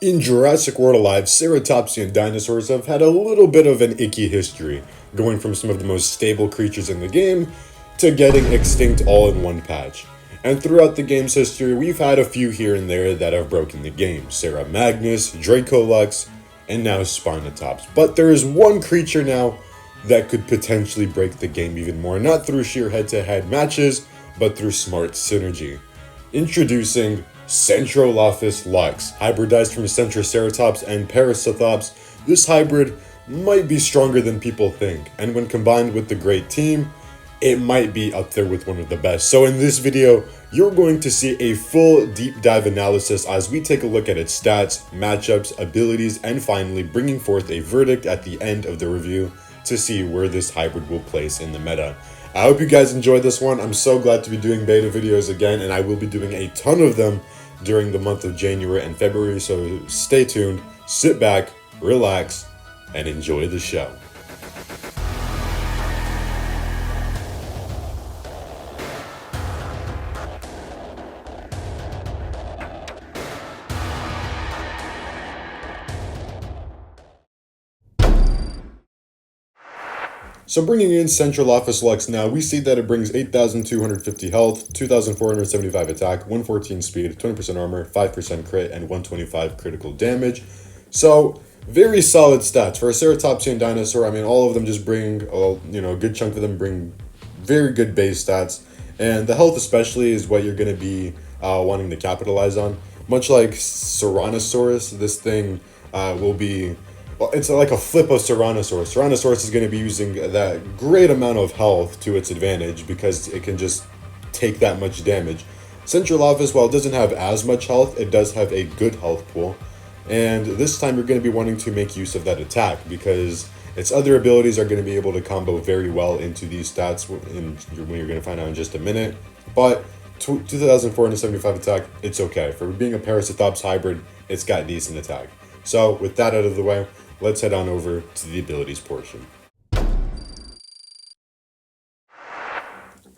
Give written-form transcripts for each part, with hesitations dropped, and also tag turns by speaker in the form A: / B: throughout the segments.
A: In Jurassic World Alive, ceratopsian dinosaurs have had a little bit of an icky history, going from some of the most stable creatures in the game to getting extinct all in one patch. And throughout the game's history, we've had a few here and there that have broken the game. Ceramagnus, LUX, and now Spinotops. But there is one creature now that could potentially break the game even more, not through sheer head-to-head matches, but through smart synergy. Introducing CENTROLOPHUS LUX, hybridized from Ceratopsids and Paracethops. This hybrid might be stronger than people think, and when combined with the great team, it might be up there with one of the best. So in this video, you're going to see a full deep dive analysis as we take a look at its stats, matchups, abilities, and finally bringing forth a verdict at the end of the review to see where this hybrid will place in the meta. I hope you guys enjoyed this one. I'm so glad to be doing beta videos again, and I will be doing a ton of them during the month of January and February, so stay tuned, sit back, relax, and enjoy the show. So bringing in CENTROLOPHUS LUX now, we see that it brings 8,250 health, 2,475 attack, 114 speed, 20% armor, 5% crit, and 125 critical damage. So very solid stats. For a ceratopsian dinosaur, I mean, all of them just bring, a good chunk of them bring very good base stats. And the health especially is what you're going to be wanting to capitalize on. Much like Ceranosaurus, this thing will be... Well, it's like a flip of Ceranosaurus. Ceranosaurus is going to be using that great amount of health to its advantage because it can just take that much damage. CENTROLOPHUS, while it doesn't have as much health, it does have a good health pool. And this time you're going to be wanting to make use of that attack because its other abilities are going to be able to combo very well into these stats when you're going to find out in just a minute. But 2,475 attack, it's okay. For being a Paracethops hybrid, it's got decent attack. So with that out of the way, let's head on over to the abilities portion.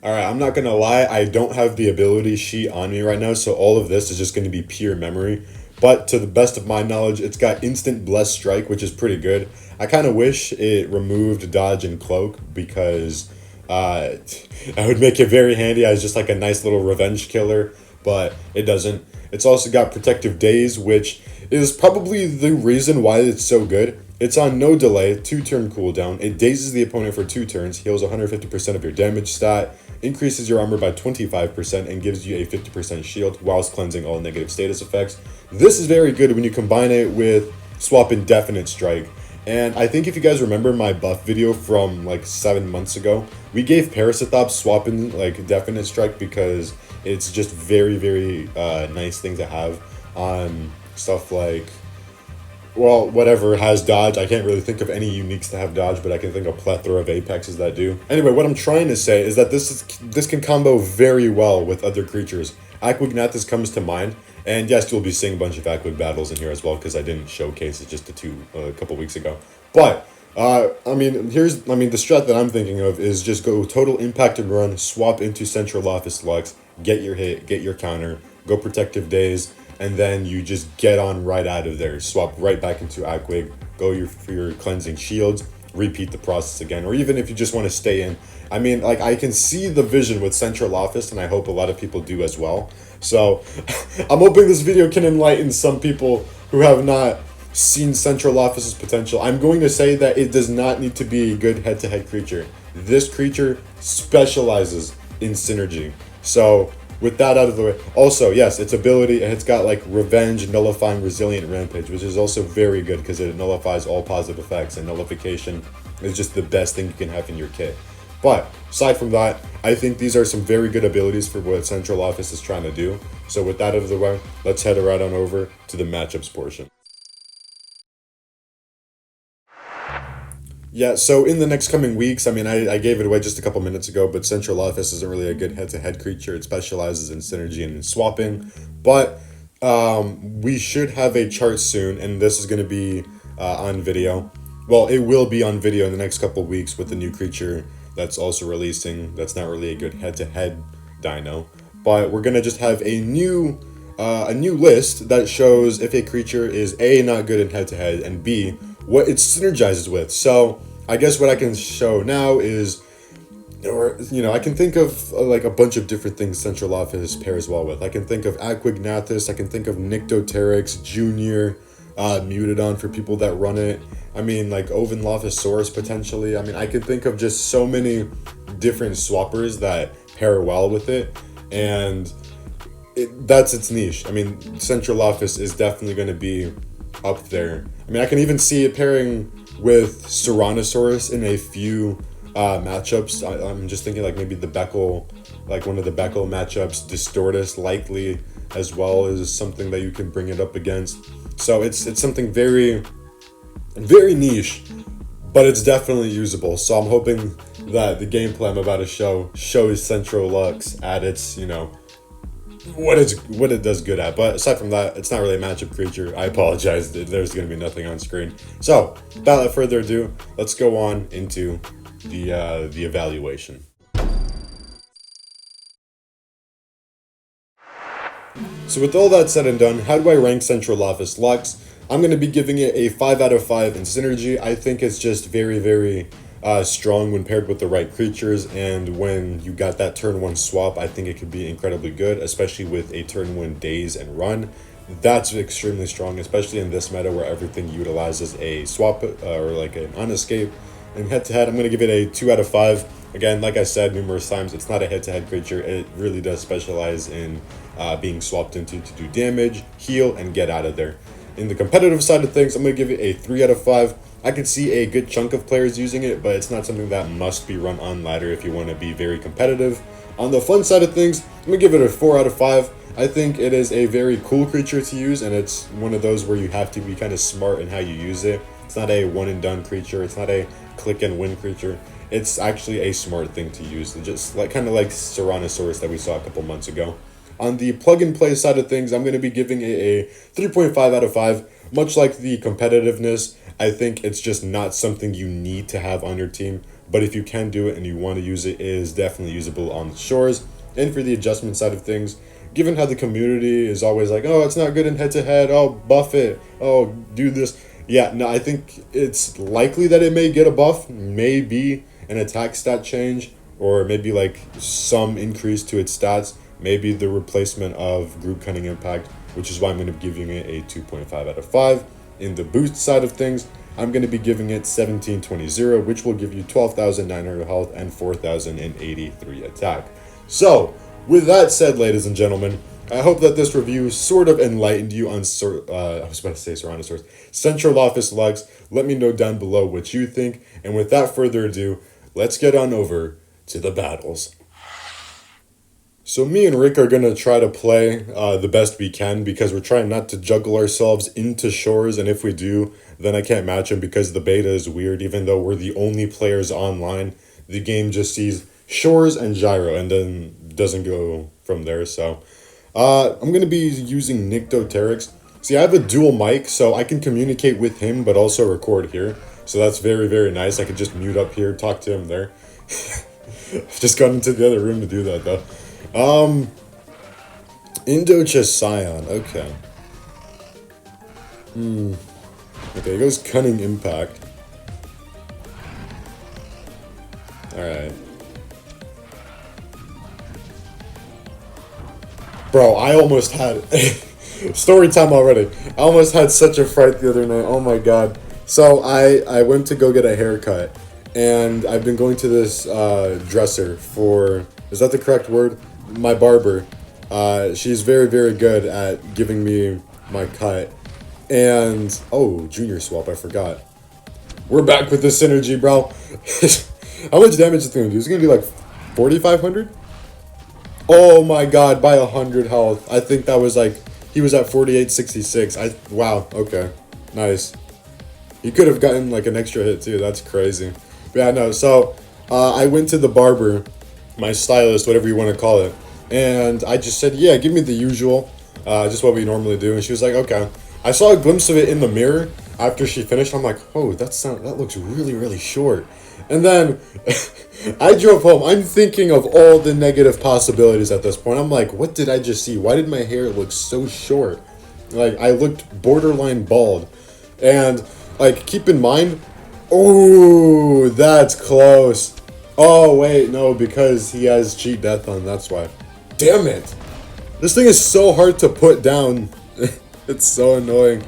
A: Alright, I'm not gonna lie, I don't have the ability sheet on me right now, so all of this is just gonna be pure memory. But to the best of my knowledge, it's got instant blessed strike, which is pretty good. I kind of wish it removed dodge and cloak because it would make it very handy as just like a nice little revenge killer, but it doesn't. It's also got protective daze, which is probably the reason why it's so good. It's on no delay, 2-turn cooldown. It dazes the opponent for 2 turns, heals 150% of your damage stat, increases your armor by 25%, and gives you a 50% shield whilst cleansing all negative status effects. This is very good when you combine it with swap Indefinite Strike. And I think if you guys remember my buff video from like 7 months ago, we gave Paracethops swapping like Definite Strike because it's just very, very nice thing to have on stuff like, well, whatever has dodge. I can't really think of any uniques to have dodge, but I can think of a plethora of apexes that do. Anyway, what I'm trying to say is that this can combo very well with other creatures. Aquignathus comes to mind, and yes, you'll be seeing a bunch of Aquig battles in here as well because I didn't showcase it just a couple weeks ago. But the strat that I'm thinking of is just go total impact and run, swap into CENTROLOPHUS LUX, get your hit, get your counter, go protective daze, and then you just get on right out of there. Swap right back into Aquig, go for your cleansing shields, repeat the process again. Or even if you just want to stay in. I mean, like, I can see the vision with CENTROLOPHUS, and I hope a lot of people do as well. So I'm hoping this video can enlighten some people who have not seen CENTROLOPHUS's potential. I'm going to say that it does not need to be a good head-to-head creature. This creature specializes in synergy. So with that out of the way, also, yes, its ability, it's got like Revenge, Nullifying, Resilient, Rampage, which is also very good because it nullifies all positive effects, and nullification is just the best thing you can have in your kit. But aside from that, I think these are some very good abilities for what CENTROLOPHUS is trying to do. So with that out of the way, let's head right on over to the matchups portion. Yeah, so in the next coming weeks, I mean, I gave it away just a couple minutes ago, but CENTROLOPHUS isn't really a good head-to-head creature. It specializes in synergy and in swapping, but we should have a chart soon, and this is going to be on video. Well, it will be on video in the next couple weeks with the new creature that's also releasing. That's not really a good head-to-head dino, but we're going to just have a new a new list that shows if a creature is A, not good in head-to-head, and B, what it synergizes with. So I guess what I can show now is, or, you know, I can think of like a bunch of different things CENTROLOPHUS pairs well with. I can think of Aquignathus, I can think of Nyctoteryx Jr., Mutodon for people that run it. I mean, like Ovenlophosaurus potentially. I mean, I can think of just so many different swappers that pair well with it, and that's its niche. I mean, CENTROLOPHUS is definitely going to be up there. I mean, I can even see it pairing with Tyrannosaurus in a few matchups. I'm just thinking like maybe the Beckel, like one of the Beckel matchups. Distortus likely as well is something that you can bring it up against. So it's something very, very niche, but it's definitely usable. So I'm hoping that the gameplay I'm about to show shows CENTROLUX at its, you know, what it does good at. But aside from that, it's not really a matchup creature. I apologize, there's going to be nothing on screen. So without further ado, let's go on into the evaluation. So with all that said and done, how do I rank CENTROLOPHUS LUX? I'm going to be giving it a 5 out of 5 in synergy. I think it's just very, very strong when paired with the right creatures, and when you got that turn 1 swap, I think it could be incredibly good, especially with a turn 1 daze and run. That's extremely strong, especially in this meta where everything utilizes a swap or like an unescape. And head-to-head, I'm going to give it a 2 out of 5. Again, like I said numerous times, it's not a head-to-head creature. It really does specialize in being swapped into to do damage, heal, and get out of there. In the competitive side of things, I'm going to give it a 3 out of 5. I could see a good chunk of players using it, but it's not something that must be run on ladder if you want to be very competitive. On the fun side of things, I'm going to give it a 4 out of 5. I think it is a very cool creature to use, and it's one of those where you have to be kind of smart in how you use it. It's not a one-and-done creature. It's not a click-and-win creature. It's actually a smart thing to use, just like kind of like Tyrannosaurus that we saw a couple months ago. On the plug-and-play side of things, I'm going to be giving it a 3.5 out of 5. Much like the competitiveness, I think it's just not something you need to have on your team, but if you can do it and you want to use it, it is definitely usable on the shores. And for the adjustment side of things, given how the community is always like, oh, it's not good in head-to-head, oh, buff it, oh, do this. Yeah, no, I think it's likely that it may get a buff, maybe an attack stat change, or maybe like some increase to its stats, maybe the replacement of Group Cunning Impact, which is why I'm going to be giving it a 2.5 out of 5. In the boost side of things, I'm going to be giving it 1720, which will give you 12,900 health and 4,083 attack. So, with that said, ladies and gentlemen, I hope that this review sort of enlightened you on, I was about to say Tyrannosaurus, CENTROLOPHUS LUX. Let me know down below what you think, and without further ado, let's get on over to the battles. So me and Rick are going to try to play the best we can, because we're trying not to juggle ourselves into shores, and if we do, then I can't match him because the beta is weird. Even though we're the only players online, the game just sees shores and gyro and then doesn't go from there. So I'm going to be using Nyctoteryx. See, I have a dual mic, so I can communicate with him but also record here. So that's very, very nice. I could just mute up here, talk to him there. I've just gone into the other room to do that though. Indochess Scion, okay. Okay, it goes Cunning Impact. Alright. Bro, I almost had... Story time already. I almost had such a fright the other night, oh my god. So, I went to go get a haircut, and I've been going to this, dresser for... Is that the correct word? My barber. She's very, very good at giving me my cut. And, oh, junior swap, I forgot. We're back with the synergy, bro. How much damage is it going to do? It's going to be like 4,500? Oh my god, by 100 health. I think that was like, he was at 4866. Wow, okay. Nice. He could have gotten like an extra hit too. That's crazy. But yeah, no, so I went to the barber, my stylist, whatever you want to call it, and I just said, yeah, give me the usual, just what we normally do. And she was like, okay. I saw a glimpse of it in the mirror. after she finished, I'm like, oh, that looks really, really short. And then I drove home. I'm thinking of all the negative possibilities at this point. I'm like, what did I just see? Why did my hair look so short? Like, I looked borderline bald. And, like, keep in mind, oh, that's close. Oh, wait, no, because he has cheat death on, that's why. Damn it. This thing is so hard to put down. It's so annoying.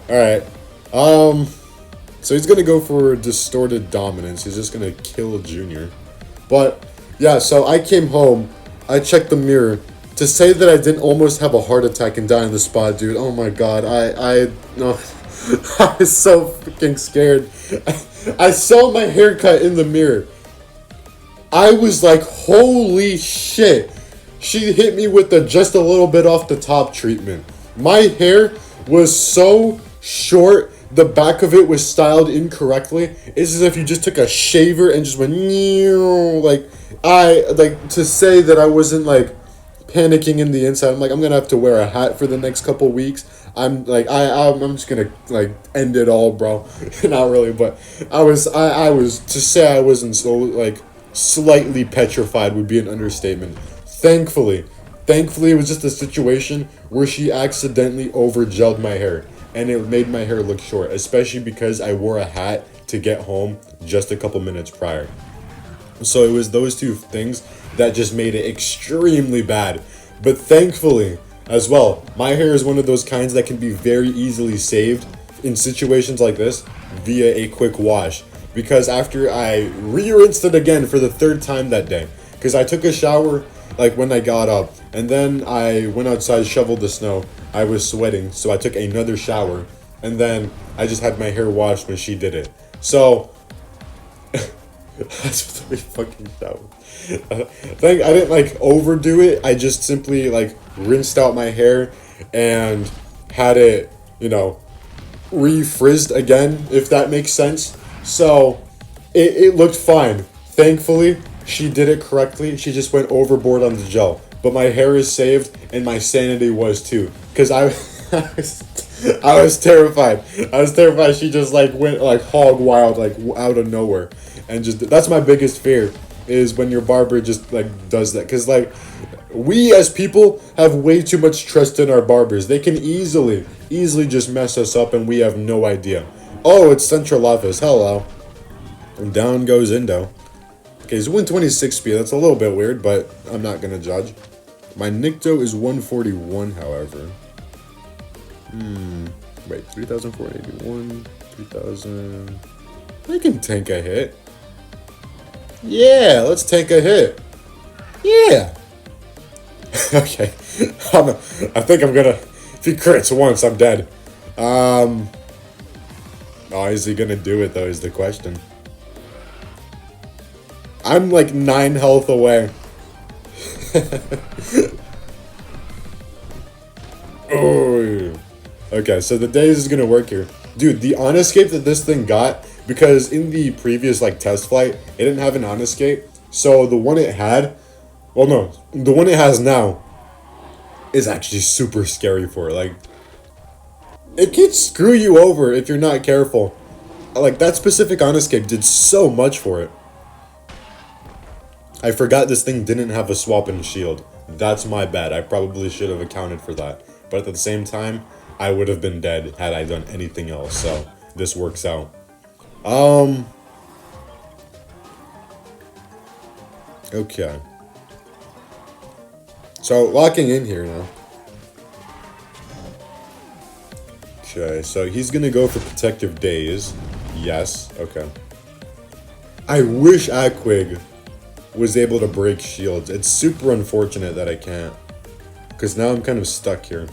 A: Alright. So he's gonna go for distorted dominance. He's just gonna kill Junior. But, yeah, so I came home. I checked the mirror. To say that I didn't almost have a heart attack and die on the spot, dude. Oh my god. No. I was so freaking scared. I saw my haircut in the mirror. I was like, holy shit. She hit me with the just a little bit off the top treatment. My hair was so short, the back of it was styled incorrectly. It's as if you just took a shaver and just went, to say that I wasn't like panicking in the inside. I'm like, I'm gonna have to wear a hat for the next couple weeks. I'm just gonna like end it all, bro. Not really, but I was to say I wasn't so like slightly petrified would be an understatement. Thankfully it was just a situation where she accidentally over gelled my hair and it made my hair look short, especially because I wore a hat to get home just a couple minutes prior. So it was those two things that just made it extremely bad. But thankfully, as well, my hair is one of those kinds that can be very easily saved in situations like this via a quick wash. Because after I re-rinsed it again for the third time that day, because I took a shower like when I got up, and then I went outside, shoveled the snow. I was sweating, so I took another shower, and then I just had my hair washed when she did it. So that's what we fucking showered. I didn't like overdo it. I just simply like rinsed out my hair and had it, re-frizzed again, if that makes sense. So it looked fine. Thankfully, she did it correctly. She just went overboard on the gel. But my hair is saved and my sanity was too. Because I was terrified. I was terrified she just like went like hog wild, like out of nowhere. And just, that's my biggest fear, is when your barber just like does that. Because like, we as people have way too much trust in our barbers. They can easily just mess us up and we have no idea. Oh, it's CENTROLOPHUS. Hello. And down goes Indo. Okay, so 126 speed. That's a little bit weird, but I'm not going to judge. My Nikto is 141, however. Wait, 3,481, 3,000. I can tank a hit. Yeah, let's tank a hit. Yeah. Okay. I think I'm gonna... If he crits once, I'm dead. Oh, is he gonna do it, though, is the question. I'm like 9 health away. Oh. Okay, so the daze is gonna work here. Dude, the on-escape that this thing got, because in the previous like test flight, it didn't have an on-escape. So the one it had, well no, the one it has now is actually super scary for it. Like, it can screw you over if you're not careful. Like, that specific on-escape did so much for it. I forgot this thing didn't have a swap in shield. That's my bad. I probably should have accounted for that. But at the same time, I would have been dead had I done anything else. So, this works out. Okay. So, locking in here now. Okay, so he's gonna go for Protective Daze. Yes, okay. I wish Aquig was able to break shields. It's super unfortunate that I can't. Because now I'm kind of stuck here.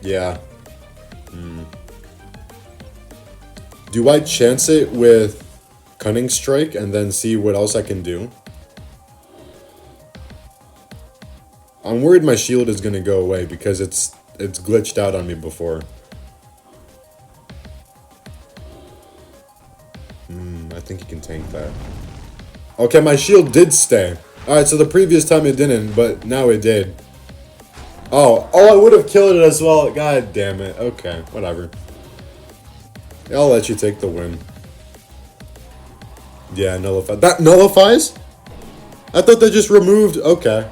A: Yeah. Do I chance it with Cunning Strike and then see what else I can do? I'm worried my shield is going to go away because it's glitched out on me before. I think he can tank that. Okay, my shield did stay. Alright, so the previous time it didn't, but now it did. Oh, I would have killed it as well. God damn it. Okay, whatever. I'll let you take the win. Yeah, nullify. That nullifies? I thought that just removed... Okay.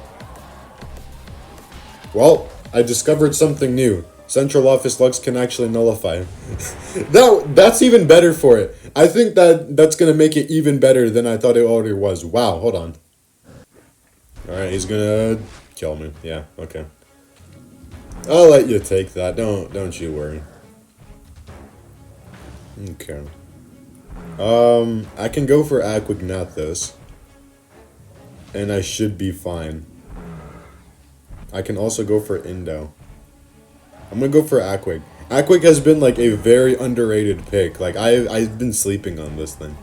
A: Well, I discovered something new. CENTROLOPHUS LUX can actually nullify. That's even better for it. I think that's going to make it even better than I thought it already was. Wow, hold on. Alright, he's going to kill me. Yeah, okay. I'll let you take that. Don't you worry. Okay. I can go for Aquagnathus. And I should be fine. I can also go for Indo. I'm gonna go for Aquig. Aquig has been like a very underrated pick. Like I've been sleeping on this thing.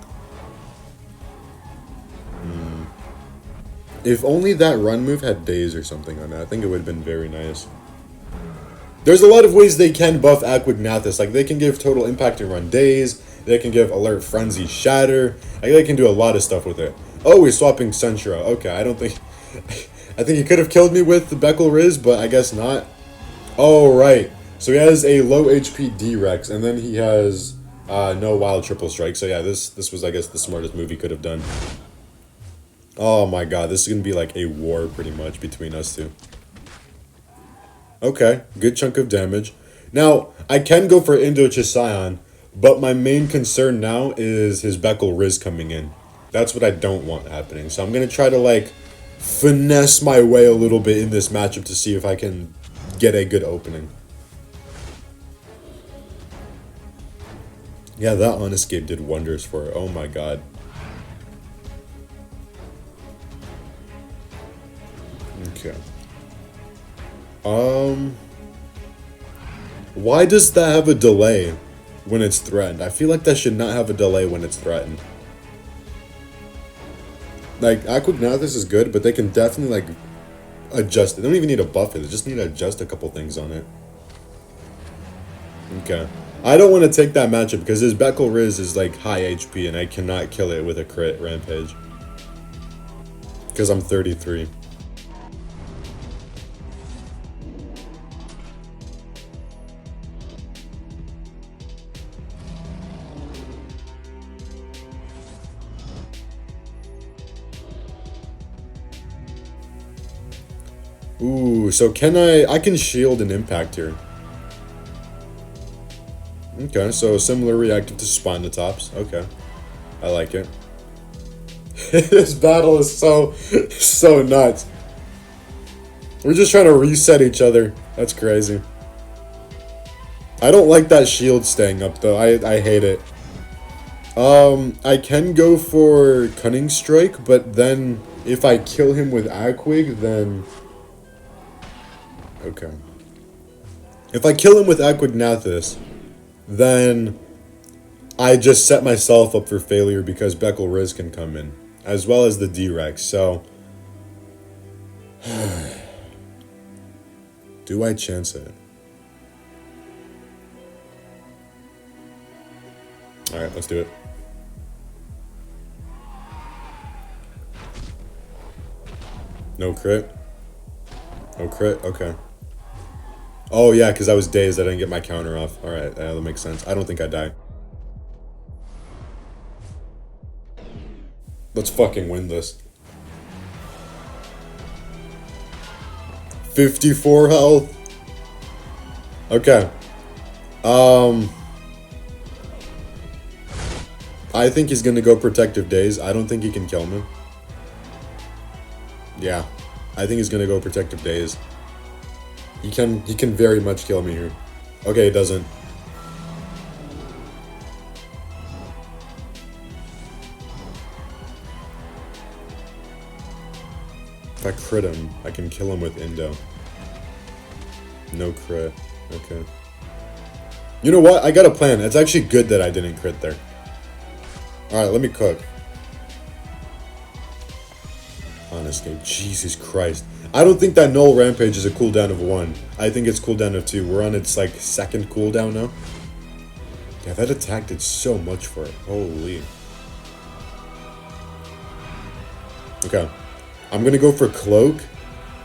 A: If only that run move had daze or something on it, I think it would have been very nice. There's a lot of ways they can buff Aquagnathus. Like they can give total impact and run daze. They can give alert frenzy shatter. Like they can do a lot of stuff with it. Oh, he's swapping Centra. Okay, I don't think... I think he could have killed me with the Beckel Riz, but I guess not. Oh, right. So he has a low HP D-Rex, and then he has no wild triple strike. So yeah, this was, I guess, the smartest move he could have done. Oh my god, this is going to be like a war, pretty much, between us two. Okay, good chunk of damage. Now, I can go for Indo-Chisayon, but my main concern now is his Beckel Riz coming in. That's what I don't want happening. So I'm going to try to, like, finesse my way a little bit in this matchup to see if I can get a good opening. Yeah, that unescape did wonders for her. Oh my god. Okay. Why does that have a delay when it's threatened? I feel like that should not have a delay when it's threatened. Like, Aquagnathus is good, but they can definitely, like, adjust it. They don't even need to buff it. They just need to adjust a couple things on it. Okay. I don't want to take that matchup because his Beckel Riz is, like, high HP, and I cannot kill it with a crit rampage. Because I'm 33. Ooh, so I can shield an impact here. Okay, so similar reactive to Spinotops. Okay. I like it. This battle is so nuts. We're just trying to reset each other. That's crazy. I don't like that shield staying up though. I hate it. I can go for Cunning Strike, but then if I kill him with Aquig, then... Okay. If I kill him with Aquagnathus, then I just set myself up for failure because Beckel Riz can come in, as well as the D-Rex, so... Do I chance it? Alright, let's do it. No crit? No crit? Okay. Oh, yeah, because I was dazed. I didn't get my counter off. Alright, that makes sense. I don't think I die. Let's fucking win this. 54 health. Okay. I think he's gonna go Protective Daze. I don't think he can kill me. Yeah. I think he's gonna go Protective Daze. He can very much kill me here. Okay, he doesn't. If I crit him, I can kill him with Indo. No crit. Okay. You know what? I got a plan. It's actually good that I didn't crit there. Alright, let me cook. Honestly, Jesus Christ. I don't think that Null Rampage is a cooldown of 1. I think it's cooldown of 2. We're on its, like, second cooldown now. Yeah, that attack did so much for it. Holy. Okay. I'm gonna go for Cloak.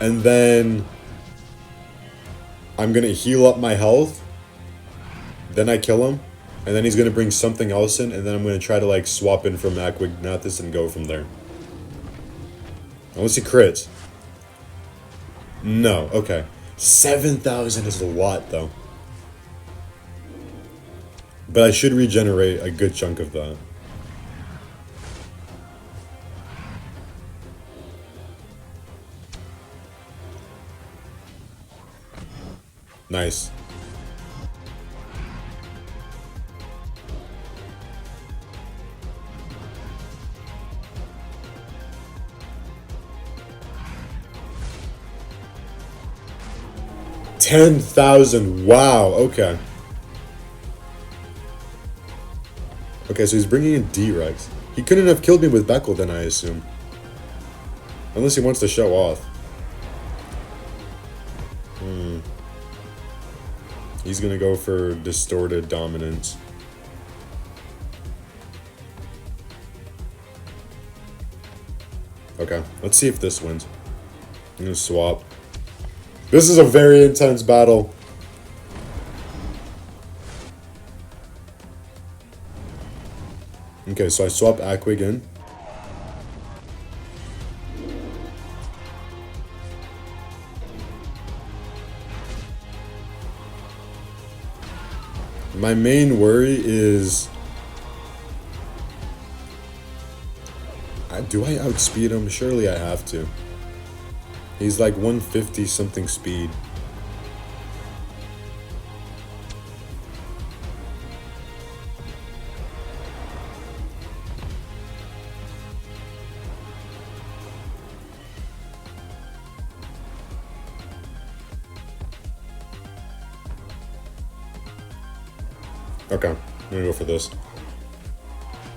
A: And then... I'm gonna heal up my health. Then I kill him. And then he's going to bring something else in, and then I'm going to try to, like, swap in from Aquignathus and go from there. Unless he crits. No, okay. 7,000 is a lot, though. But I should regenerate a good chunk of that. Nice. $10,000. Wow. Okay. Okay, so he's bringing in D-Rex. He couldn't have killed me with Beckel then, I assume. Unless he wants to show off. He's gonna go for distorted dominance. Okay, let's see if this wins. I'm gonna swap. This is a very intense battle. Okay, so I swap Aquig in. My main worry is... do I outspeed him? Surely I have to. He's like 150 something speed. Okay, I'm gonna go for this.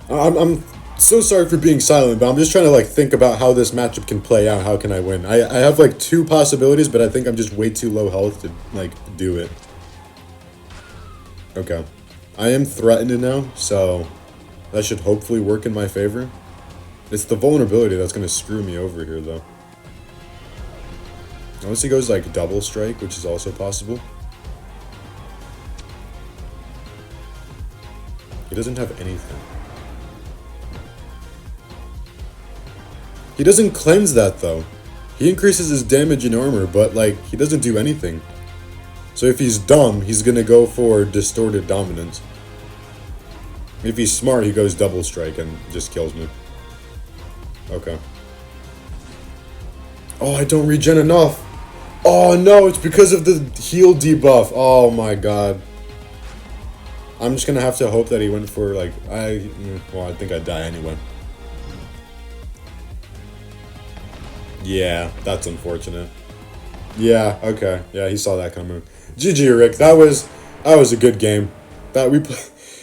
A: I'm so sorry for being silent, but I'm just trying to like think about how this matchup can play out. How can I win? I have like two possibilities, but I think I'm just way too low health to like do it. Okay, I am threatened now, so that should hopefully work in my favor. It's the vulnerability that's gonna screw me over here, though. Unless he goes like double strike, which is also possible. He doesn't have anything. He doesn't cleanse that, though. He increases his damage and armor, but, like, he doesn't do anything. So if he's dumb, he's gonna go for distorted dominance. If he's smart, he goes double strike and just kills me. Okay. Oh, I don't regen enough! Oh, no, it's because of the heal debuff. Oh, my God. I'm just gonna have to hope that he went for, like, well, I think I'd die anyway. Yeah, that's unfortunate. Yeah, okay. Yeah, he saw that coming. GG, Rick. That was a good game.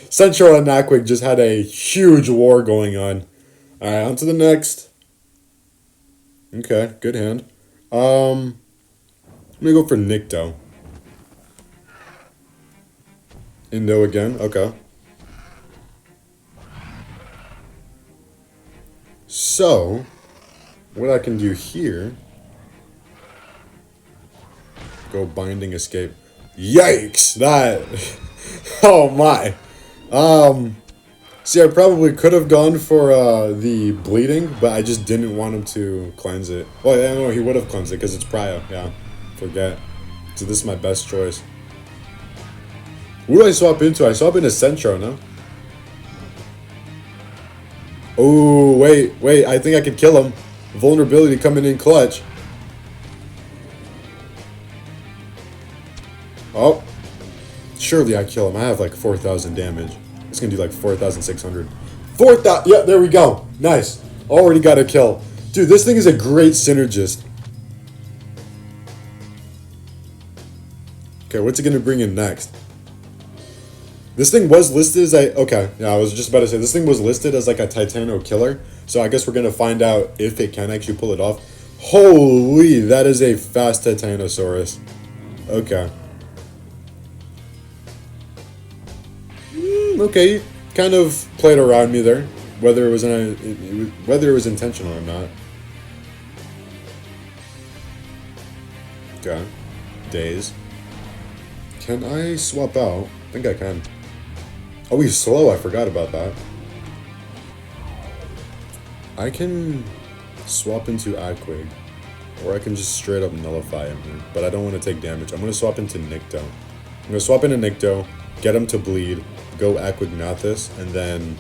A: Central and Aquig just had a huge war going on. Alright, on to the next. Okay, good hand. I'm gonna go for Nikto. Indo again, okay. So, what I can do here... Go Binding Escape. Yikes! That... oh my! See, I probably could have gone for the Bleeding, but I just didn't want him to cleanse it. Well, yeah, no, he would have cleansed it, because it's Prio, yeah. Forget. So this is my best choice. Who do I swap into? I swap into Centro, no? Oh, wait, I think I could kill him. Vulnerability coming in clutch. Oh. Surely I kill him. I have like 4,000 damage. It's gonna do like 4,600. 4,000! Yeah, there we go. Nice. Already got a kill. Dude, this thing is a great synergist. Okay, what's it gonna bring in next? This thing was listed as a... Okay, yeah, I was just about to say, this thing was listed as like a Titano killer. So I guess we're going to find out if it can actually pull it off. Holy, that is a fast Titanosaurus. Okay. Okay, kind of played around me there. Whether it was intentional or not. Okay. Days. Can I swap out? I think I can. Oh, he's slow. I forgot about that. I can swap into Aquig. Or I can just straight up nullify him here. But I don't want to take damage. I'm going to swap into Nycto. I'm going to swap into Nycto, get him to bleed, go Aquignathus, and then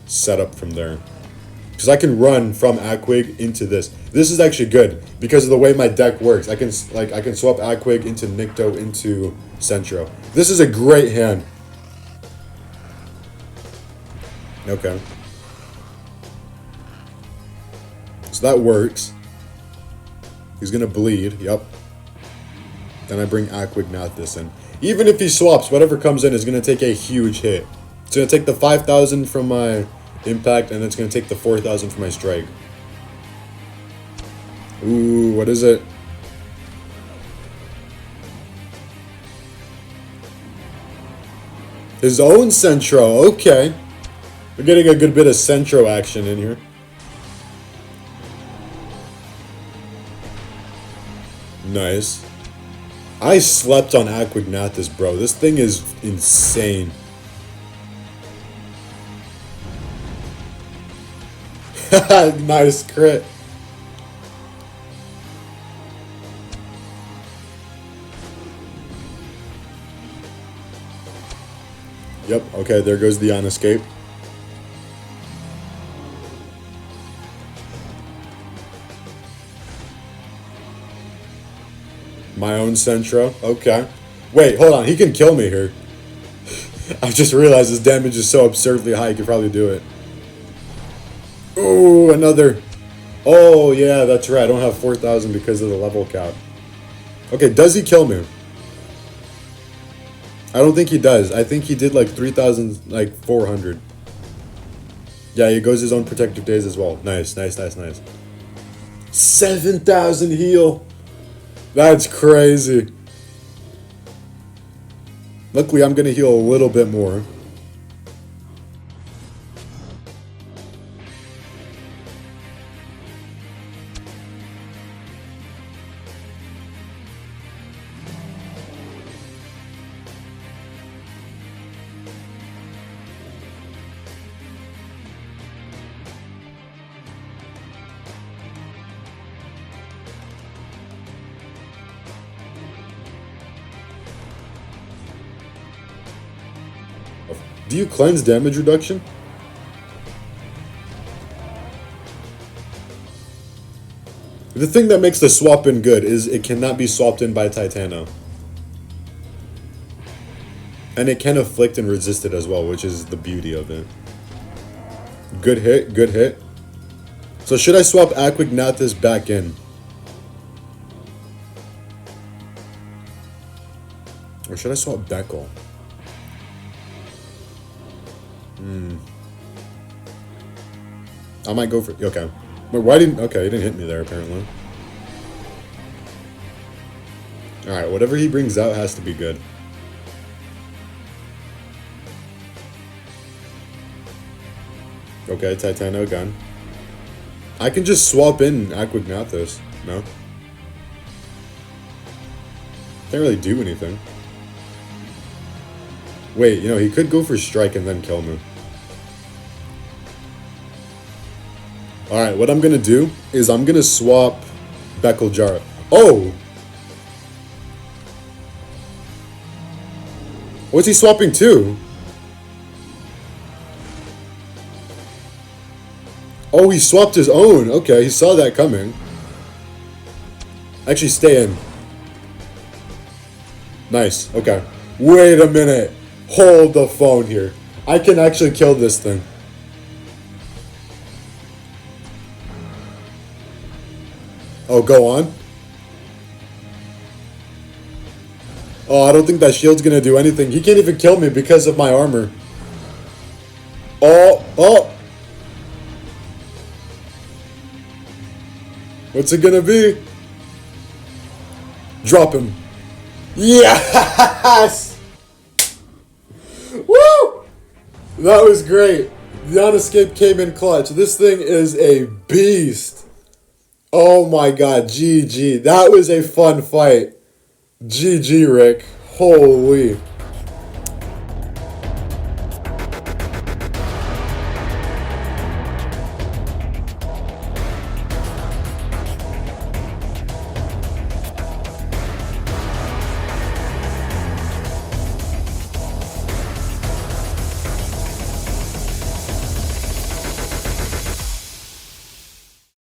A: set up from there. Because I can run from Aquig into this. This is actually good because of the way my deck works. I can swap Aquig into Nycto into Centro. This is a great hand. Okay. So that works. He's gonna bleed, yep. Then I bring Aquignathus in. Even if he swaps, whatever comes in is gonna take a huge hit. It's gonna take the 5,000 from my impact, and it's gonna take the 4,000 from my strike. Ooh, what is it? His own Centro, okay. We're getting a good bit of Centro action in here. Nice. I slept on Aquignathus, bro. This thing is insane. Nice crit. Yep, okay, there goes the on-escape. My own Centro. Okay. Wait, hold on. He can kill me here. I just realized his damage is so absurdly high, he could probably do it. Ooh, another. Oh, yeah, that's right. I don't have 4,000 because of the level cap. Okay, does he kill me? I don't think he does. I think he did like 3,000, like 400. Yeah, he goes his own protective days as well. Nice, nice, nice, nice. 7,000 heal. That's crazy. Luckily, I'm going to heal a little bit more. Do you cleanse damage reduction? The thing that makes the swap in good is it cannot be swapped in by Titano. And it can afflict and resist it as well, which is the beauty of it. Good hit, good hit. So should I swap Aquignathus back in? Or should I swap Beckel? I might go for... Okay. But why didn't... Okay, he didn't hit me there, apparently. Alright, whatever he brings out has to be good. Okay, Titano gun. I can just swap in Aquignathus. No? Can't really do anything. Wait, you know, he could go for strike and then kill me. Alright, what I'm gonna do is I'm gonna swap Beckel Jara. Oh! What's he swapping to? Oh, he swapped his own. Okay, he saw that coming. Actually, stay in. Nice, okay. Wait a minute. Hold the phone here. I can actually kill this thing. Oh, go on. Oh, I don't think that shield's gonna do anything. He can't even kill me because of my armor. Oh, oh. What's it gonna be? Drop him. Yes! Woo! That was great. The on-escape came in clutch. This thing is a beast. Oh my god, GG. That was a fun fight. GG, Rick. Holy.